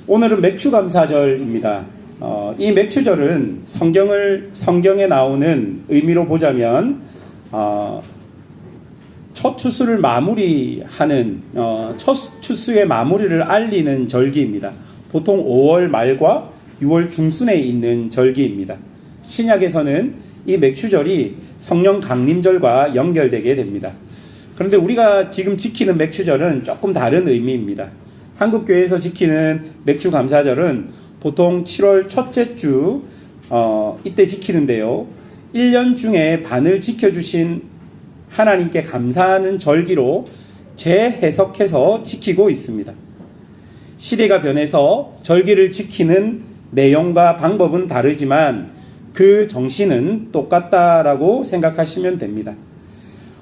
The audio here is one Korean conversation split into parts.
오늘은 맥추감사절입니다. 이 맥추절은 성경에 나오는 의미로 보자면 첫 추수를 마무리하는 첫 추수의 마무리를 알리는 절기입니다. 보통 5월 말과 6월 중순에 있는 절기입니다. 신약에서는 이 맥추절이 성령 강림절과 연결되게 됩니다. 그런데 우리가 지금 지키는 맥추절은 조금 다른 의미입니다. 한국교회에서 지키는 맥추감사절은 보통 7월 첫째 주 이때 지키는데요. 1년 중에 반을 지켜주신 하나님께 감사하는 절기로 재해석해서 지키고 있습니다. 시대가 변해서 절기를 지키는 내용과 방법은 다르지만 그 정신은 똑같다라고 생각하시면 됩니다.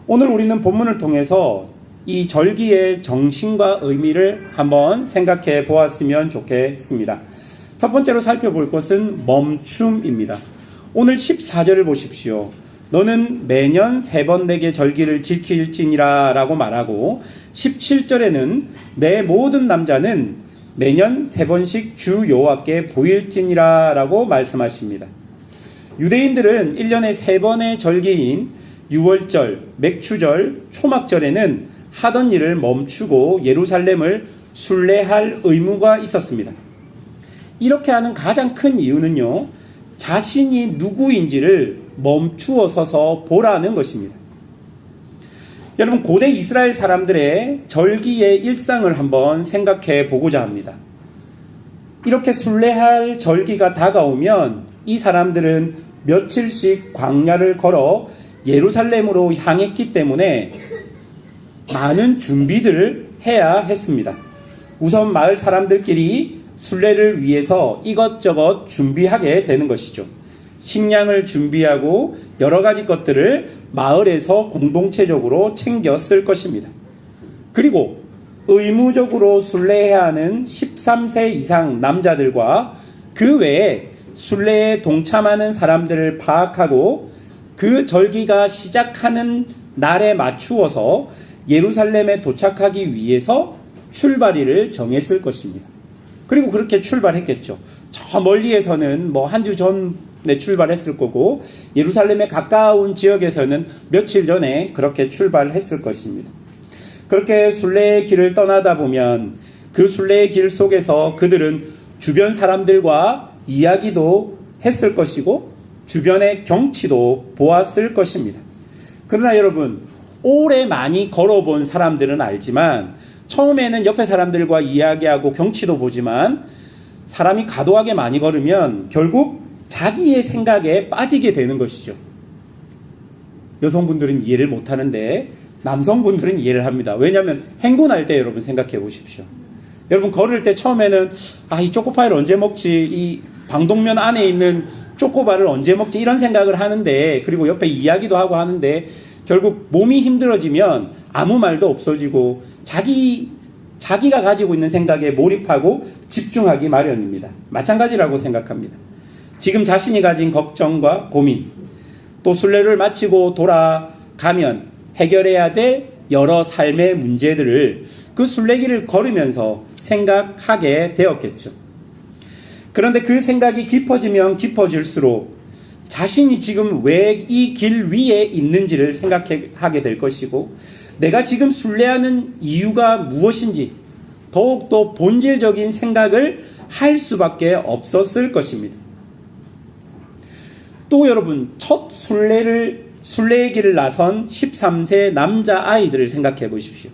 오늘 우리는 본문을 통해서 이 절기의 정신과 의미를 한번 생각해 보았으면 좋겠습니다. 첫 번째로 살펴볼 것은 멈춤입니다. 오늘 14절을 보십시오. 너는 매년 3번 내게 절기를 지킬지니라 라고 말하고 17절에는 내 모든 남자는 매년 3번씩 주 여호와께 보일지니라 라고 말씀하십니다. 유대인들은 1년에 3번의 절기인 6월절, 맥추절, 초막절에는 하던 일을 멈추고 예루살렘을 순례할 의무가 있었습니다. 이렇게 하는 가장 큰 이유는요, 자신이 누구인지를 멈추어 서서 보라는 것입니다. 여러분, 고대 이스라엘 사람들의 절기의 일상을 한번 생각해 보고자 합니다. 이렇게 순례할 절기가 다가오면 이 사람들은 며칠씩 광야를 걸어 예루살렘으로 향했기 때문에 많은 준비들을 해야 했습니다. 우선 마을 사람들끼리 순례를 위해서 이것저것 준비하게 되는 것이죠. 식량을 준비하고 여러 가지 것들을 마을에서 공동체적으로 챙겨 쓸 것입니다. 그리고 의무적으로 순례해야 하는 13세 이상 남자들과 그 외에 순례에 동참하는 사람들을 파악하고 그 절기가 시작하는 날에 맞추어서 예루살렘에 도착하기 위해서 출발일을 정했을 것입니다. 그리고 그렇게 출발했겠죠. 저 멀리에서는 한 주 전에 출발했을 거고 예루살렘에 가까운 지역에서는 며칠 전에 그렇게 출발했을 것입니다. 그렇게 순례의 길을 떠나다 보면 그 순례의 길 속에서 그들은 주변 사람들과 이야기도 했을 것이고 주변의 경치도 보았을 것입니다. 그러나 여러분, 오래 많이 걸어본 사람들은 알지만 처음에는 옆에 사람들과 이야기하고 경치도 보지만 사람이 과도하게 많이 걸으면 결국 자기의 생각에 빠지게 되는 것이죠. 여성분들은 이해를 못하는데 남성분들은 이해를 합니다. 왜냐하면 행군할 때 여러분 생각해 보십시오. 여러분 걸을 때 처음에는 이 초코파이를 언제 먹지, 이 방독면 안에 있는 초코바를 언제 먹지, 이런 생각을 하는데, 그리고 옆에 이야기도 하고 하는데 결국 몸이 힘들어지면 아무 말도 없어지고 자기가 가지고 있는 생각에 몰입하고 집중하기 마련입니다. 마찬가지라고 생각합니다. 지금 자신이 가진 걱정과 고민, 또 순례를 마치고 돌아가면 해결해야 될 여러 삶의 문제들을 그 순례길을 걸으면서 생각하게 되었겠죠. 그런데 그 생각이 깊어지면 깊어질수록 자신이 지금 왜 이 길 위에 있는지를 생각하게 될 것이고, 내가 지금 순례하는 이유가 무엇인지 더욱더 본질적인 생각을 할 수밖에 없었을 것입니다. 또 여러분, 첫 순례의 길을 나선 13세 남자아이들을 생각해 보십시오.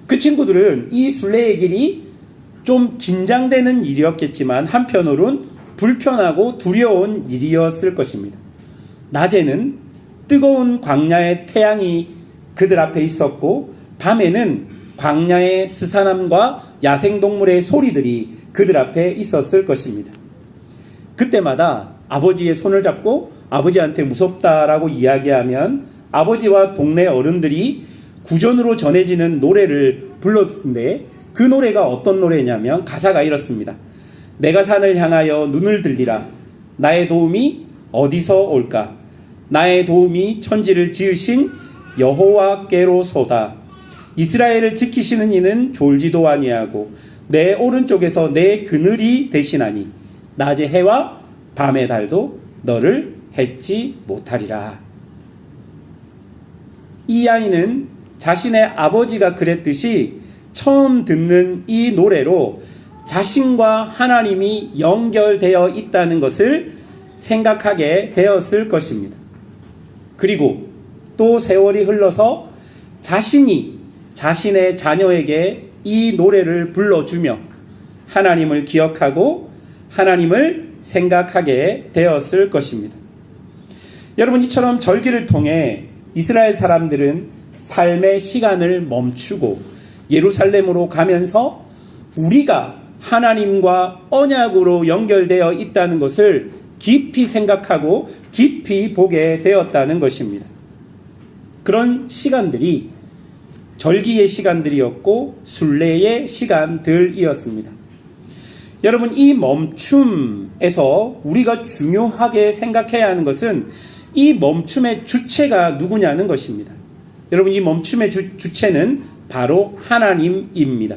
그 친구들은 이 순례의 길이 좀 긴장되는 일이었겠지만 한편으로는 불편하고 두려운 일이었을 것입니다. 낮에는 뜨거운 광야의 태양이 그들 앞에 있었고, 밤에는 광야의 스산함과 야생동물의 소리들이 그들 앞에 있었을 것입니다. 그때마다 아버지의 손을 잡고 아버지한테 무섭다라고 이야기하면 아버지와 동네 어른들이 구전으로 전해지는 노래를 불렀는데, 그 노래가 어떤 노래냐면 가사가 이렇습니다. 내가 산을 향하여 눈을 들리라. 나의 도움이 어디서 올까? 나의 도움이 천지를 지으신 여호와께로소다. 이스라엘을 지키시는 이는 졸지도 아니하고 내 오른쪽에서 내 그늘이 되시나니 낮의 해와 밤의 달도 너를 헨지 못하리라. 이 아이는 자신의 아버지가 그랬듯이 처음 듣는 이 노래로 자신과 하나님이 연결되어 있다는 것을 생각하게 되었을 것입니다. 그리고 또 세월이 흘러서 자신이 자신의 자녀에게 이 노래를 불러주며 하나님을 기억하고 하나님을 생각하게 되었을 것입니다. 여러분, 이처럼 절기를 통해 이스라엘 사람들은 삶의 시간을 멈추고 예루살렘으로 가면서 우리가 하나님과 언약으로 연결되어 있다는 것을 깊이 생각하고 깊이 보게 되었다는 것입니다. 그런 시간들이 절기의 시간들이었고 순례의 시간들이었습니다. 여러분, 이 멈춤에서 우리가 중요하게 생각해야 하는 것은 이 멈춤의 주체가 누구냐는 것입니다. 여러분, 이 멈춤의 주체는 바로 하나님입니다.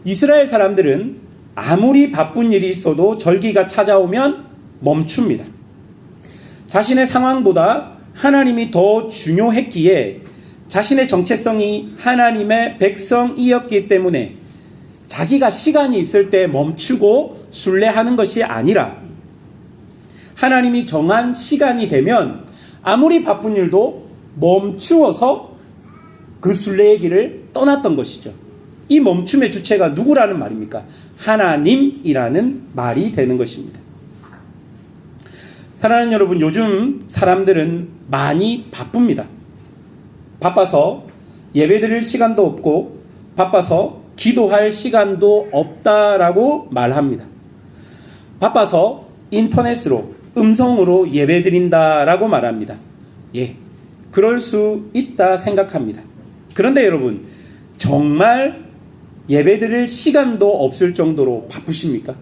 이스라엘 사람들은 아무리 바쁜 일이 있어도 절기가 찾아오면 멈춥니다. 자신의 상황보다 하나님이 더 중요했기에 자신의 정체성이 하나님의 백성이었기 때문에 자기가 시간이 있을 때 멈추고 순례하는 것이 아니라 하나님이 정한 시간이 되면 아무리 바쁜 일도 멈추어서 그 순례의 길을 떠났던 것이죠. 이 멈춤의 주체가 누구라는 말입니까? 하나님이라는 말이 되는 것입니다. 사랑하는 여러분, 요즘 사람들은 많이 바쁩니다. 바빠서 예배드릴 시간도 없고 바빠서 기도할 시간도 없다라고 말합니다. 바빠서 인터넷으로 음성으로 예배드린다라고 말합니다. 예, 그럴 수 있다 생각합니다. 그런데 여러분, 정말 예배드릴 시간도 없을 정도로 바쁘십니까?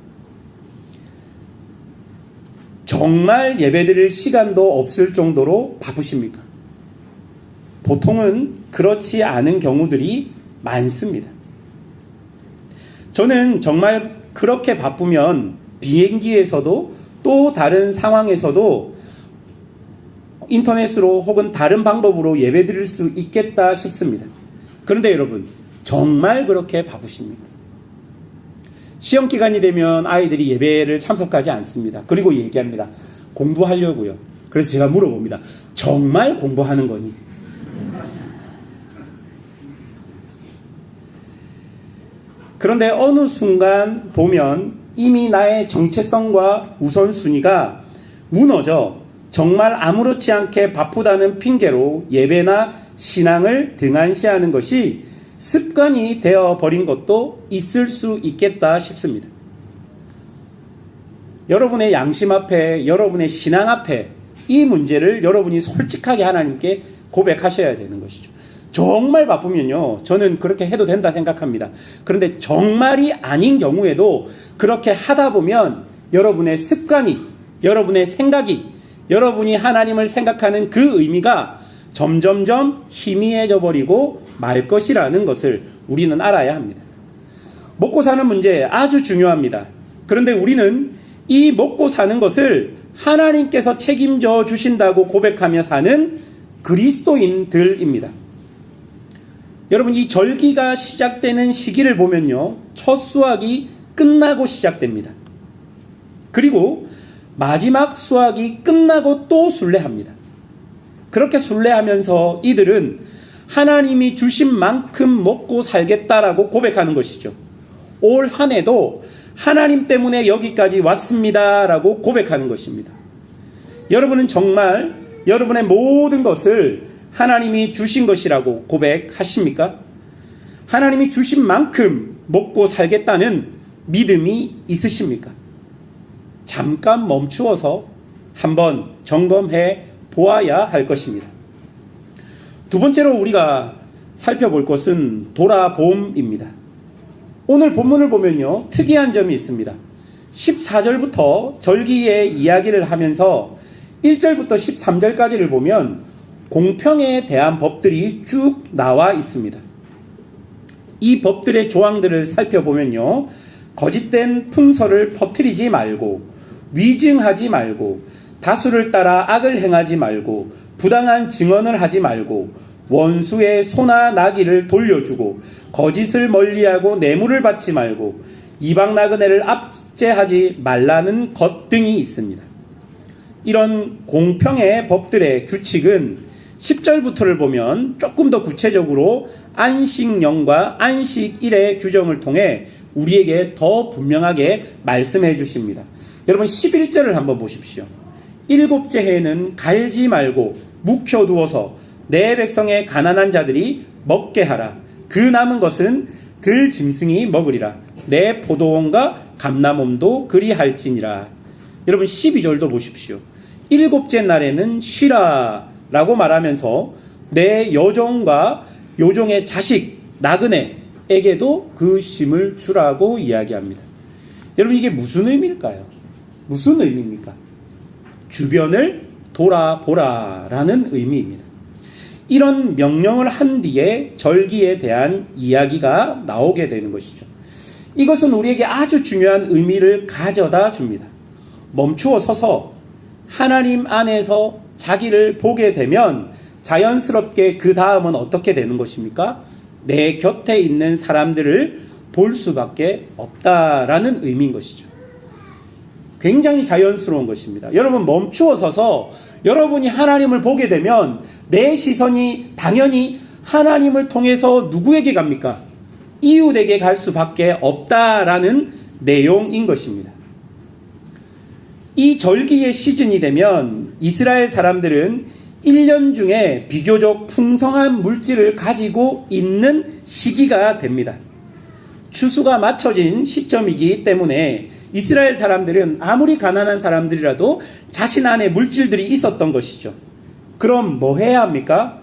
정말 예배드릴 시간도 없을 정도로 바쁘십니까? 보통은 그렇지 않은 경우들이 많습니다. 저는 정말 그렇게 바쁘면 비행기에서도 또 다른 상황에서도 인터넷으로 혹은 다른 방법으로 예배드릴 수 있겠다 싶습니다. 그런데 여러분, 정말 그렇게 바쁘십니까? 시험 기간이 되면 아이들이 예배를 참석하지 않습니다. 그리고 얘기합니다. 공부하려고요. 그래서 제가 물어봅니다. 정말 공부하는 거니? 그런데 어느 순간 보면 이미 나의 정체성과 우선순위가 무너져 정말 아무렇지 않게 바쁘다는 핑계로 예배나 신앙을 등한시하는 것이 습관이 되어버린 것도 있을 수 있겠다 싶습니다. 여러분의 양심 앞에, 여러분의 신앙 앞에 이 문제를 여러분이 솔직하게 하나님께 고백하셔야 되는 것이죠. 정말 바쁘면요, 저는 그렇게 해도 된다 생각합니다. 그런데 정말이 아닌 경우에도 그렇게 하다 보면 여러분의 습관이, 여러분의 생각이, 여러분이 하나님을 생각하는 그 의미가 점점점 희미해져 버리고 말 것이라는 것을 우리는 알아야 합니다. 먹고 사는 문제 아주 중요합니다. 그런데 우리는 이 먹고 사는 것을 하나님께서 책임져 주신다고 고백하며 사는 그리스도인들입니다. 여러분, 이 절기가 시작되는 시기를 보면요, 첫 수확이 끝나고 시작됩니다. 그리고 마지막 수확이 끝나고 또 순례합니다. 그렇게 순례하면서 이들은 하나님이 주신 만큼 먹고 살겠다라고 고백하는 것이죠. 올 한 해도 하나님 때문에 여기까지 왔습니다라고 고백하는 것입니다. 여러분은 정말 여러분의 모든 것을 하나님이 주신 것이라고 고백하십니까? 하나님이 주신 만큼 먹고 살겠다는 믿음이 있으십니까? 잠깐 멈추어서 한번 점검해 보아야 할 것입니다. 두 번째로 우리가 살펴볼 것은 돌아봄입니다. 오늘 본문을 보면요, 특이한 점이 있습니다. 14절부터 절기의 이야기를 하면서 1절부터 13절까지를 보면 공평에 대한 법들이 쭉 나와 있습니다. 이 법들의 조항들을 살펴보면요, 거짓된 풍설을 퍼뜨리지 말고, 위증하지 말고, 다수를 따라 악을 행하지 말고, 부당한 증언을 하지 말고, 원수의 소나 나귀를 돌려주고, 거짓을 멀리하고 뇌물을 받지 말고, 이방 나그네를 압제하지 말라는 것 등이 있습니다. 이런 공평의 법들의 규칙은 10절부터를 보면 조금 더 구체적으로 안식년과 안식일의 규정을 통해 우리에게 더 분명하게 말씀해 주십니다. 여러분 11절을 한번 보십시오. 일곱째 해에는 갈지 말고 묵혀두어서 내 백성의 가난한 자들이 먹게 하라. 그 남은 것은 들 짐승이 먹으리라. 내 포도원과 감람원도 그리할지니라. 여러분 12절도 보십시오. 일곱째 날에는 쉬라 라고 말하면서 내 여종과 요종의 자식 나그네에게도 그 쉼을 주라고 이야기합니다. 여러분 이게 무슨 의미일까요? 무슨 의미입니까? 주변을 돌아보라 라는 의미입니다. 이런 명령을 한 뒤에 절기에 대한 이야기가 나오게 되는 것이죠. 이것은 우리에게 아주 중요한 의미를 가져다 줍니다. 멈추어 서서 하나님 안에서 자기를 보게 되면 자연스럽게 그 다음은 어떻게 되는 것입니까? 내 곁에 있는 사람들을 볼 수밖에 없다라는 의미인 것이죠. 굉장히 자연스러운 것입니다. 여러분 멈추어 서서 여러분이 하나님을 보게 되면 내 시선이 당연히 하나님을 통해서 누구에게 갑니까? 이웃에게 갈 수밖에 없다라는 내용인 것입니다. 이 절기의 시즌이 되면 이스라엘 사람들은 1년 중에 비교적 풍성한 물질을 가지고 있는 시기가 됩니다. 추수가 맞춰진 시점이기 때문에 이스라엘 사람들은 아무리 가난한 사람들이라도 자신 안에 물질들이 있었던 것이죠. 그럼 뭐 해야 합니까?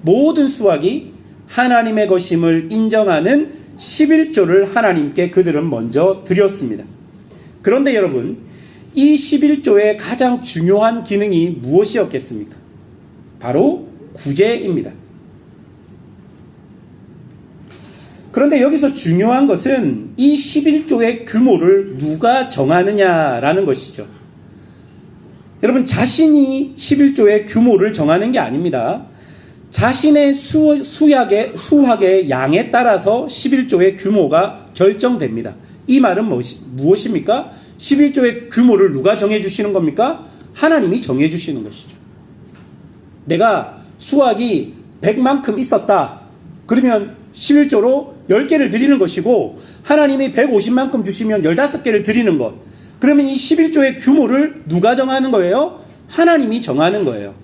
모든 수확이 하나님의 것임을 인정하는 11조를 하나님께 그들은 먼저 드렸습니다. 그런데 여러분, 이 11조의 가장 중요한 기능이 무엇이었겠습니까? 바로 구제입니다. 그런데 여기서 중요한 것은 이 11조의 규모를 누가 정하느냐라는 것이죠. 여러분 자신이 11조의 규모를 정하는 게 아닙니다. 자신의 수확의 양에 따라서 11조의 규모가 결정됩니다. 이 말은 무엇입니까? 11조의 규모를 누가 정해주시는 겁니까? 하나님이 정해주시는 것이죠. 내가 수확이 100만큼 있었다. 그러면 11조로 10개를 드리는 것이고 하나님이 150만큼 주시면 15개를 드리는 것. 그러면 이 11조의 규모를 누가 정하는 거예요? 하나님이 정하는 거예요.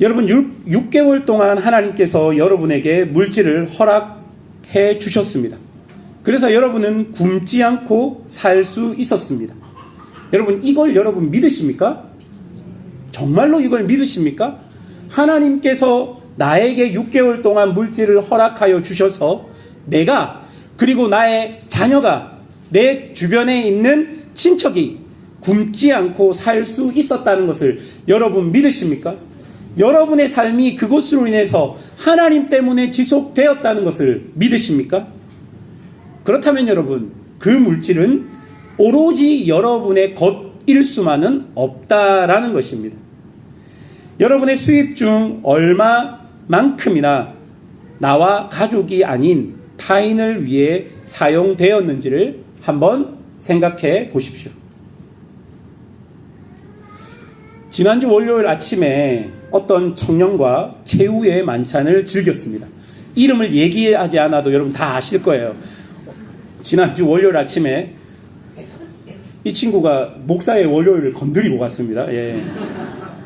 여러분 6개월 동안 하나님께서 여러분에게 물질을 허락해 주셨습니다. 그래서 여러분은 굶지 않고 살 수 있었습니다. 여러분 이걸 여러분 믿으십니까? 정말로 이걸 믿으십니까? 하나님께서 나에게 6개월 동안 물질을 허락하여 주셔서 내가 그리고 나의 자녀가 내 주변에 있는 친척이 굶지 않고 살 수 있었다는 것을 여러분 믿으십니까? 여러분의 삶이 그것으로 인해서 하나님 때문에 지속되었다는 것을 믿으십니까? 그렇다면 여러분 그 물질은 오로지 여러분의 것일 수만은 없다라는 것입니다. 여러분의 수입 중 얼마만큼이나 나와 가족이 아닌 타인을 위해 사용되었는지를 한번 생각해 보십시오. 지난주 월요일 아침에 어떤 청년과 최후의 만찬을 즐겼습니다. 이름을 얘기하지 않아도 여러분 다 아실 거예요. 지난주 월요일 아침에 이 친구가 목사의 월요일을 건드리고 갔습니다. 예.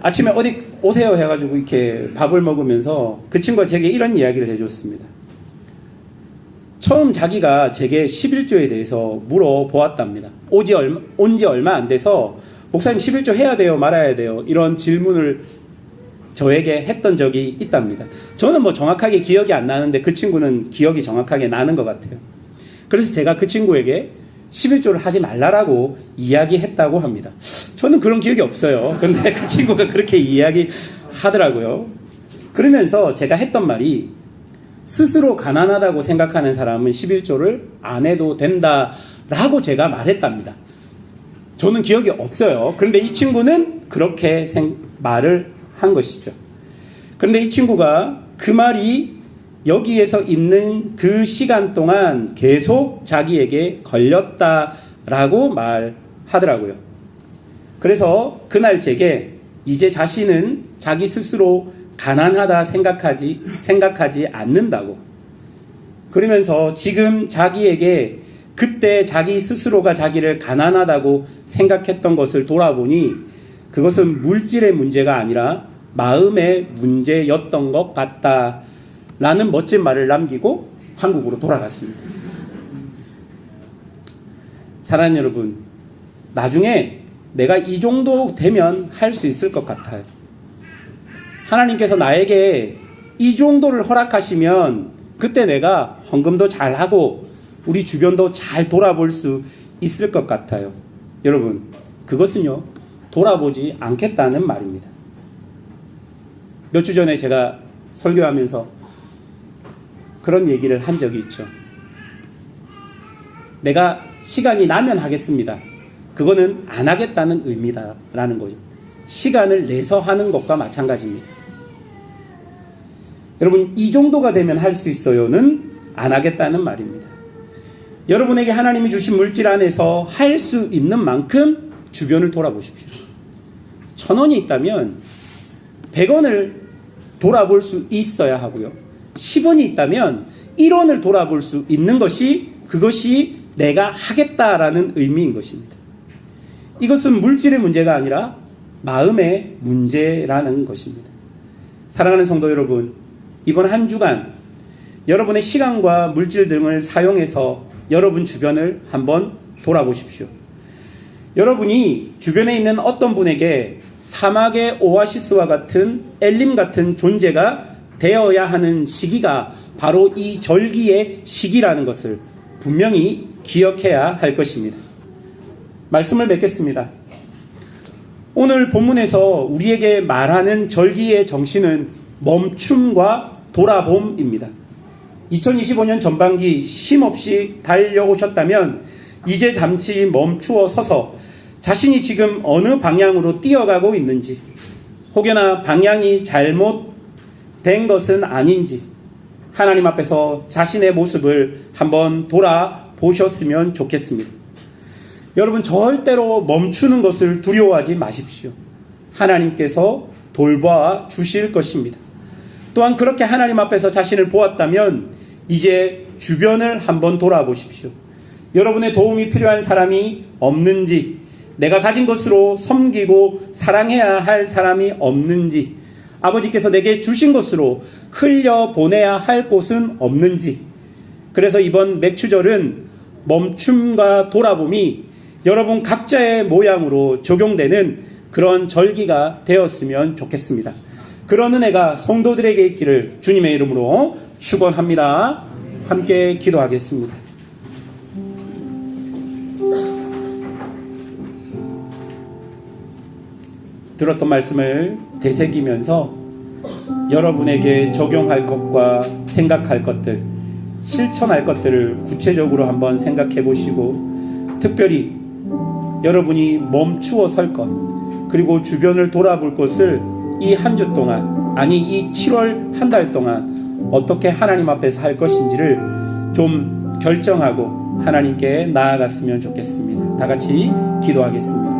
아침에 어디 오세요 해가지고 이렇게 밥을 먹으면서 그 친구가 제게 이런 이야기를 해줬습니다. 처음 자기가 제게 11조에 대해서 물어보았답니다. 온 지 얼마 안 돼서 목사님 11조 해야 돼요 말아야 돼요 이런 질문을 저에게 했던 적이 있답니다. 저는 뭐 정확하게 기억이 안 나는데 그 친구는 기억이 정확하게 나는 것 같아요. 그래서 제가 그 친구에게 11조를 하지 말라라고 이야기했다고 합니다. 저는 그런 기억이 없어요. 근데 그 친구가 그렇게 이야기하더라고요. 그러면서 제가 했던 말이 스스로 가난하다고 생각하는 사람은 11조를 안 해도 된다라고 제가 말했답니다. 저는 기억이 없어요. 그런데 이 친구는 그렇게 말을 한 것이죠. 그런데 이 친구가 그 말이 여기에서 있는 그 시간 동안 계속 자기에게 걸렸다라고 말하더라고요. 그래서 그날 제게 이제 자신은 자기 스스로 가난하다 생각하지 않는다고. 그러면서 지금 자기에게 그때 자기 스스로가 자기를 가난하다고 생각했던 것을 돌아보니 그것은 물질의 문제가 아니라 마음의 문제였던 것 같다라는 멋진 말을 남기고 한국으로 돌아갔습니다. 사랑하는 여러분, 나중에 내가 이 정도 되면 할 수 있을 것 같아요. 하나님께서 나에게 이 정도를 허락하시면 그때 내가 헌금도 잘하고 우리 주변도 잘 돌아볼 수 있을 것 같아요. 여러분, 그것은요, 돌아보지 않겠다는 말입니다. 몇 주 전에 제가 설교하면서 그런 얘기를 한 적이 있죠. 내가 시간이 나면 하겠습니다. 그거는 안 하겠다는 의미다라는 거예요. 시간을 내서 하는 것과 마찬가지입니다. 여러분, 이 정도가 되면 할 수 있어요는 안 하겠다는 말입니다. 여러분에게 하나님이 주신 물질 안에서 할 수 있는 만큼 주변을 돌아보십시오. 1,000원이 있다면 100원을 돌아볼 수 있어야 하고요. 10원이 있다면 1원을 돌아볼 수 있는 것이 그것이 내가 하겠다라는 의미인 것입니다. 이것은 물질의 문제가 아니라 마음의 문제라는 것입니다. 사랑하는 성도 여러분, 이번 한 주간 여러분의 시간과 물질 등을 사용해서 여러분 주변을 한번 돌아보십시오. 여러분이 주변에 있는 어떤 분에게 사막의 오아시스와 같은 엘림 같은 존재가 되어야 하는 시기가 바로 이 절기의 시기라는 것을 분명히 기억해야 할 것입니다. 말씀을 맺겠습니다. 오늘 본문에서 우리에게 말하는 절기의 정신은 멈춤과 돌아봄입니다. 2025년 전반기 쉼없이 달려오셨다면 이제 잠시 멈추어 서서 자신이 지금 어느 방향으로 뛰어가고 있는지, 혹여나 방향이 잘못된 것은 아닌지 하나님 앞에서 자신의 모습을 한번 돌아보셨으면 좋겠습니다. 여러분, 절대로 멈추는 것을 두려워하지 마십시오. 하나님께서 돌봐 주실 것입니다. 또한 그렇게 하나님 앞에서 자신을 보았다면 이제 주변을 한번 돌아보십시오. 여러분의 도움이 필요한 사람이 없는지, 내가 가진 것으로 섬기고 사랑해야 할 사람이 없는지, 아버지께서 내게 주신 것으로 흘려보내야 할 곳은 없는지. 그래서 이번 맥추절은 멈춤과 돌아봄이 여러분 각자의 모양으로 적용되는 그런 절기가 되었으면 좋겠습니다. 그런 은혜가 성도들에게 있기를 주님의 이름으로 축원합니다. 함께 기도하겠습니다. 들었던 말씀을 되새기면서 여러분에게 적용할 것과 생각할 것들, 실천할 것들을 구체적으로 한번 생각해 보시고, 특별히 여러분이 멈추어 설 것, 그리고 주변을 돌아볼 것을 이 한 주 동안, 아니 이 7월 한 달 동안 어떻게 하나님 앞에서 할 것인지를 좀 결정하고 하나님께 나아갔으면 좋겠습니다. 다 같이 기도하겠습니다.